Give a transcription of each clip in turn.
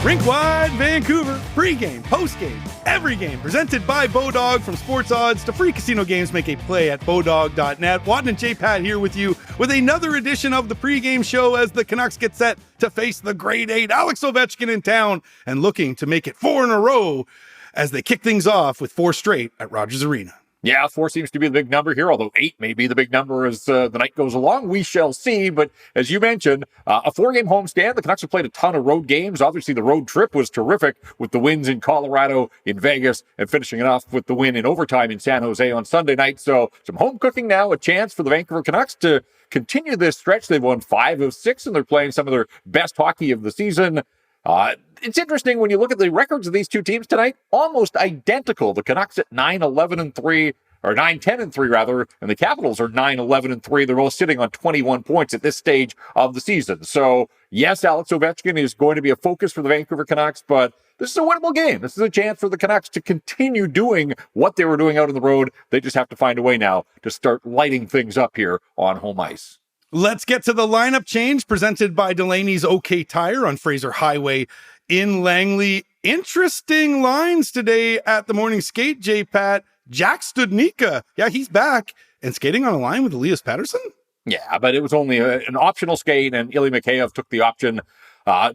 Rink Wide Vancouver, pregame, postgame, every game presented by Bodog. From sports odds to free casino games, make a play at bodog.net. Wadden and JPat here with you with another edition of the pregame show as the Canucks get set to face the grade 8 Alex Ovechkin in town and looking to make it 4 in a row as they kick things off with 4 straight at Rogers Arena. Yeah, 4 seems to be the big number here, although 8 may be the big number as the night goes along. We shall see. But as you mentioned, a 4-game homestand. The Canucks have played a ton of road games. Obviously, the road trip was terrific with the wins in Colorado, in Vegas, and finishing it off with the win in overtime in San Jose on Sunday night. So some home cooking now, a chance for the Vancouver Canucks to continue this stretch. They've won 5 of 6, and they're playing some of their best hockey of the season. It's interesting when you look at the records of these two teams tonight, almost identical. The Canucks at 9-11-3, or 9-10-3 rather, and the Capitals are 9-11-3. They're both sitting on 21 points at this stage of the season. So yes, Alex Ovechkin is going to be a focus for the Vancouver Canucks, but this is a winnable game. This is a chance for the Canucks to continue doing what they were doing out on the road. They just have to find a way now to start lighting things up here on home ice. Let's get to the lineup change presented by Delaney's OK Tire on Fraser Highway in Langley. Interesting lines today at the morning skate, JPat. Jack Studnicka, yeah, he's back and skating on a line with Elias Pettersson. Yeah, but it was only an optional skate, and Ilya Mikheyev took the option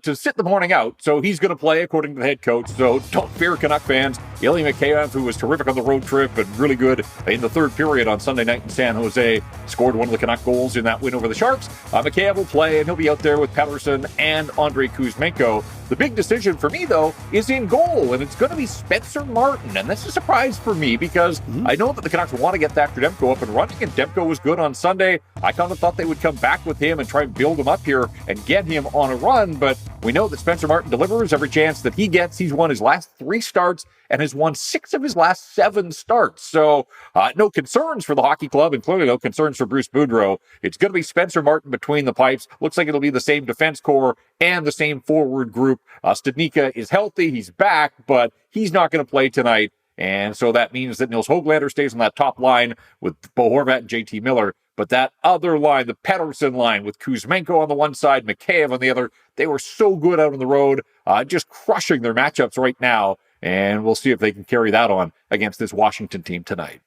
to sit the morning out. So he's going to play according to the head coach. So don't fear, Canuck fans. Ilya Mikheyev, who was terrific on the road trip and really good in the third period on Sunday night in San Jose, scored one of the Canuck goals in that win over the Sharks. Mikheyev will play, and he'll be out there with Pettersson and Andrei Kuzmenko. The big decision for me, though, is in goal, and it's going to be Spencer Martin. And that's a surprise for me because I know that the Canucks want to get Thatcher Demko up and running, and Demko was good on Sunday. I kind of thought they would come back with him and try and build him up here and get him on a run, but we know that Spencer Martin delivers every chance that he gets. He's won his last 3 starts and has won 6 of his last 7 starts. So no concerns for the hockey club, and clearly no concerns for Bruce Boudreau. It's going to be Spencer Martin between the pipes. Looks like it'll be the same defense core and the same forward group. Studnicka is healthy. He's back, but he's not going to play tonight. And so that means that Nils Höglander stays on that top line with Bo Horvat and JT Miller. But that other line, the Pettersson line with Kuzmenko on the one side, Mikheyev on the other, they were so good out on the road, just crushing their matchups right now. And we'll see if they can carry that on against this Washington team tonight.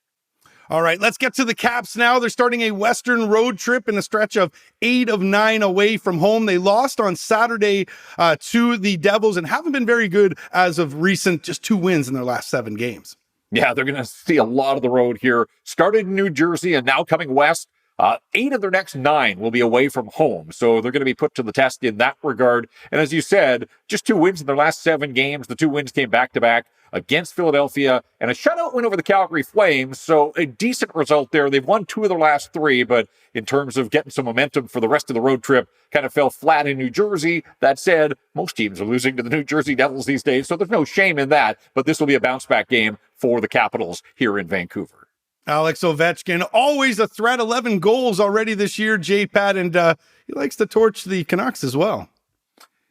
All right, let's get to the Caps now. They're starting a Western road trip in a stretch of 8 of 9 away from home. They lost on Saturday to the Devils and haven't been very good as of recent, just 2 wins in their last 7 games. Yeah, they're going to see a lot of the road here. Started in New Jersey and now coming west. 8 of their next 9 will be away from home. So they're going to be put to the test in that regard. And as you said, just 2 wins in their last 7 games. The 2 wins came back-to-back against Philadelphia and a shutout win over the Calgary Flames. So a decent result there. They've won 2 of their last 3, but in terms of getting some momentum for the rest of the road trip, kind of fell flat in New Jersey. That said, most teams are losing to the New Jersey Devils these days, so there's no shame in that. But this will be a bounce-back game for the Capitals here in Vancouver. Alex Ovechkin, always a threat, 11 goals already this year, JPat, and he likes to torch the Canucks as well.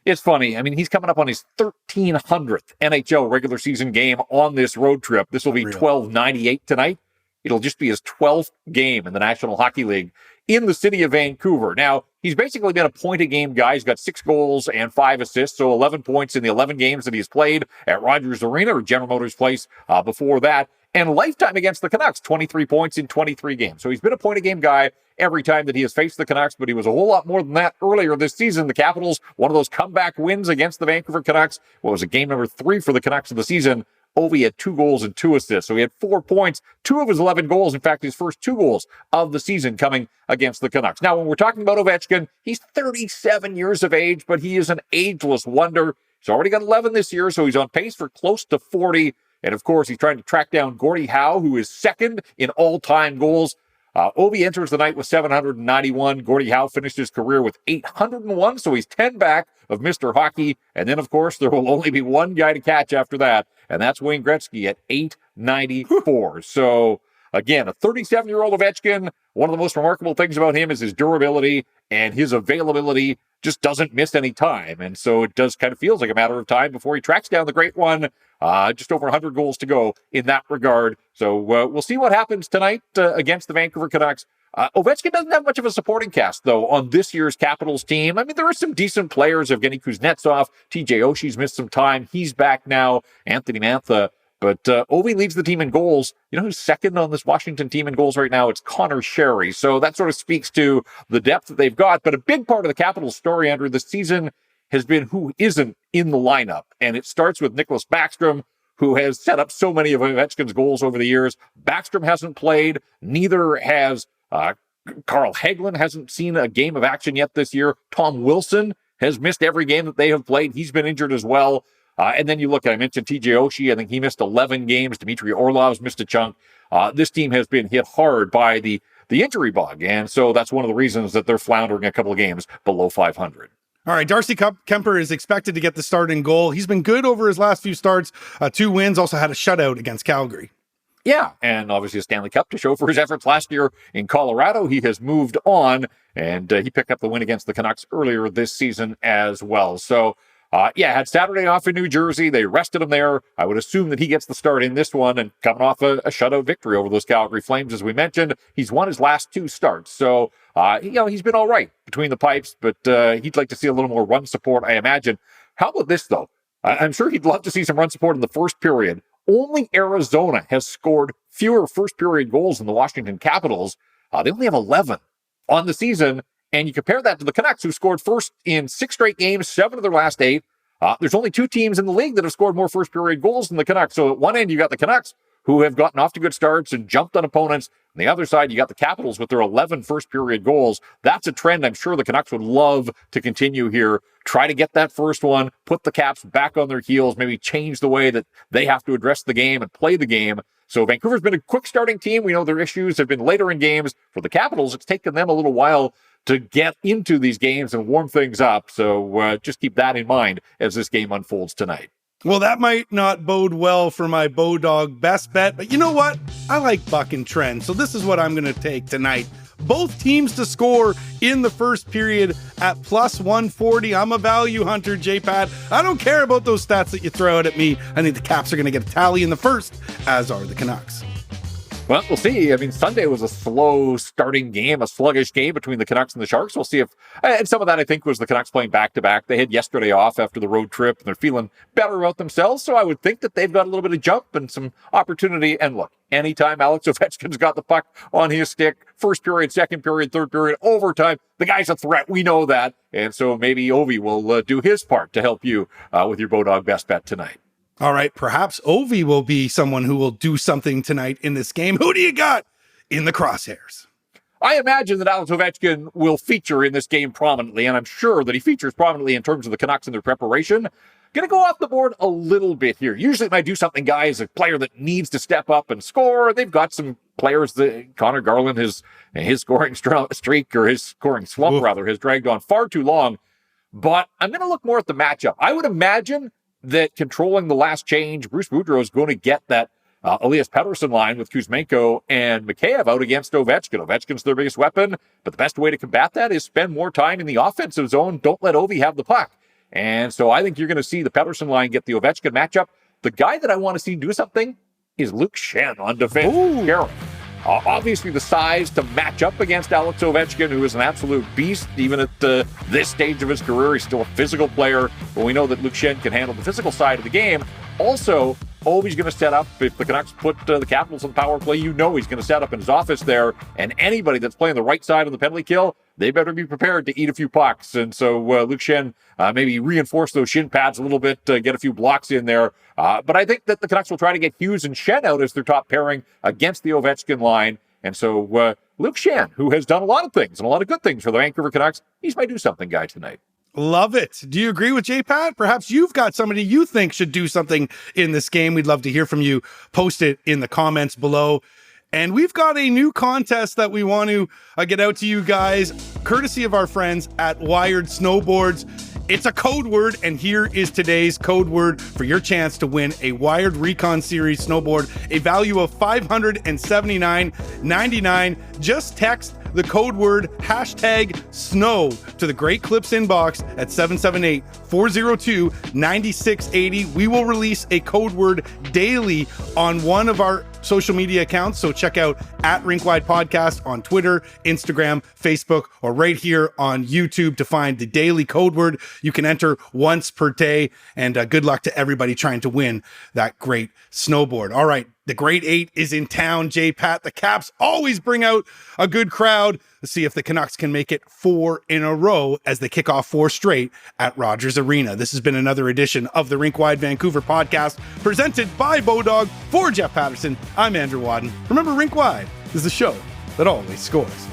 It's funny. I mean, he's coming up on his 1,300th NHL regular season game on this road trip. This will be 1298 tonight. It'll just be his 12th game in the National Hockey League in the city of Vancouver. Now, he's basically been a point-a-game guy. He's got 6 goals and 5 assists, so 11 points in the 11 games that he's played at Rogers Arena or General Motors Place before that. And lifetime against the Canucks, 23 points in 23 games. So he's been a point-a-game guy every time that he has faced the Canucks, but he was a whole lot more than that earlier this season. The Capitals, one of those comeback wins against the Vancouver Canucks. What was it, game number 3 for the Canucks of the season? Ovi had 2 goals and 2 assists. So he had 4 points, 2 of his 11 goals. In fact, his first 2 goals of the season coming against the Canucks. Now, when we're talking about Ovechkin, he's 37 years of age, but he is an ageless wonder. He's already got 11 this year, so he's on pace for close to 40. And of course, he's trying to track down Gordie Howe, who is second in all-time goals. Ovi enters the night with 791. Gordie Howe finished his career with 801, so he's 10 back of Mr. Hockey. And then, of course, there will only be one guy to catch after that, and that's Wayne Gretzky at 894. So, again, a 37-year-old Ovechkin, one of the most remarkable things about him is his durability and his availability just doesn't miss any time. And so it does kind of feels like a matter of time before he tracks down the great one. Just over 100 goals to go in that regard. So we'll see what happens tonight against the Vancouver Canucks. Ovechkin doesn't have much of a supporting cast, though, on this year's Capitals team. I mean, there are some decent players. Evgeny Kuznetsov, TJ Oshie's missed some time. He's back now. Anthony Mantha. But Ovi leads the team in goals. You know who's second on this Washington team in goals right now? It's Connor Sherry. So that sort of speaks to the depth that they've got. But a big part of the Capitals story, Andrew, this season has been who isn't in the lineup. And it starts with Nicholas Backstrom, who has set up so many of Ovechkin's goals over the years. Backstrom hasn't played. Neither has Carl Hagelin hasn't seen a game of action yet this year. Tom Wilson has missed every game that they have played. He's been injured as well. And then you look at, I mentioned TJ Oshie. I think he missed 11 games. Dmitry Orlov's missed a chunk. This team has been hit hard by the injury bug. And so that's one of the reasons that they're floundering a couple of games below 500. All right, Darcy Kemper is expected to get the start in goal. He's been good over his last few starts. 2 wins, also had a shutout against Calgary. Yeah, and obviously a Stanley Cup to show for his efforts last year in Colorado. He has moved on, and he picked up the win against the Canucks earlier this season as well. So, had Saturday off in New Jersey. They rested him there. I would assume that he gets the start in this one, and coming off a shutout victory over those Calgary Flames, as we mentioned. He's won his last 2 starts. So, he's been all right between the pipes, but he'd like to see a little more run support, I imagine. How about this, though? I'm sure he'd love to see some run support in the first period. Only Arizona has scored fewer first-period goals than the Washington Capitals. They only have 11 on the season. And you compare that to the Canucks, who scored first in 6 straight games, 7 of their last 8. There's only 2 teams in the league that have scored more first-period goals than the Canucks. So at one end, you got the Canucks, who have gotten off to good starts and jumped on opponents. On the other side, you got the Capitals with their 11 first-period goals. That's a trend I'm sure the Canucks would love to continue here. Try to get that first one, put the Caps back on their heels, maybe change the way that they have to address the game and play the game. So Vancouver's been a quick starting team. We know their issues have been later in games. For the Capitals, it's taken them a little while to get into these games and warm things up. So just keep that in mind as this game unfolds tonight. Well, that might not bode well for my Bodog Best Bet, but you know what? I like buck and trend, so this is what I'm going to take tonight. Both teams to score in the first period at plus 140. I'm a value hunter, JPat. I don't care about those stats that you throw out at me. I think the Caps are going to get a tally in the first, as are the Canucks. Well, we'll see. I mean, Sunday was a slow starting game, a sluggish game between the Canucks and the Sharks. We'll see if, and some of that I think was the Canucks playing back-to-back. They had yesterday off after the road trip, and they're feeling better about themselves. So I would think that they've got a little bit of jump and some opportunity. And look, anytime Alex Ovechkin's got the puck on his stick, first period, second period, third period, overtime, the guy's a threat. We know that. And so maybe Ovi will do his part to help you with your Bodog Best Bet tonight. All right, perhaps Ovi will be someone who will do something tonight in this game. Who do you got in the crosshairs? I imagine that Alex Ovechkin will feature in this game prominently, and I'm sure that he features prominently in terms of the Canucks and their preparation. Going to go off the board a little bit here. Usually when I do something, guys, a player that needs to step up and score, they've got some players that Connor Garland, his scoring streak, or his scoring slump, rather, has dragged on far too long. But I'm going to look more at the matchup. I would imagine that controlling the last change, Bruce Boudreau is going to get that Elias Pettersson line with Kuzmenko and Mikheyev out against Ovechkin. Ovechkin's their biggest weapon, but the best way to combat that is spend more time in the offensive zone. Don't let Ovi have the puck. And so I think you're going to see the Pettersson line get the Ovechkin matchup. The guy that I want to see do something is Luke Schenn on defense. Obviously, the size to match up against Alex Ovechkin, who is an absolute beast, even at this stage of his career. He's still a physical player, but we know that Luke Schenn can handle the physical side of the game. Also, Ovi's going to set up, if the Canucks put the Capitals on the power play, you know he's going to set up in his office there, and anybody that's playing the right side of the penalty kill, they better be prepared to eat a few pucks. And so Luke Schenn maybe reinforce those shin pads a little bit, get a few blocks in there. But I think that the Canucks will try to get Hughes and Schenn out as their top pairing against the Ovechkin line. And so Luke Schenn, who has done a lot of things and a lot of good things for the Vancouver Canucks, he's my do-something guy tonight. Love it. Do you agree with JPat? Perhaps you've got somebody you think should do something in this game. We'd love to hear from you. Post it in the comments below. And we've got a new contest that we want to get out to you guys, courtesy of our friends at Wired Snowboards. It's a code word, and here is today's code word for your chance to win a Wired Recon Series snowboard, a value of $579.99. Just text the code word #snow to the Great Clips inbox at 778-402-9680. We will release a code word daily on one of our social media accounts. So check out @Rinkwide Podcast on Twitter, Instagram, Facebook, or right here on YouTube to find the daily code word you can enter once per day. And good luck to everybody trying to win that great snowboard. All right. The Great Eight is in town, JPat. The Caps always bring out a good crowd. Let's see if the Canucks can make it 4 in a row as they kick off 4 straight at Rogers Arena. This has been another edition of the Rinkwide Vancouver podcast presented by Bodog. For Jeff Patterson, I'm Andrew Wadden. Remember, Rinkwide is the show that always scores.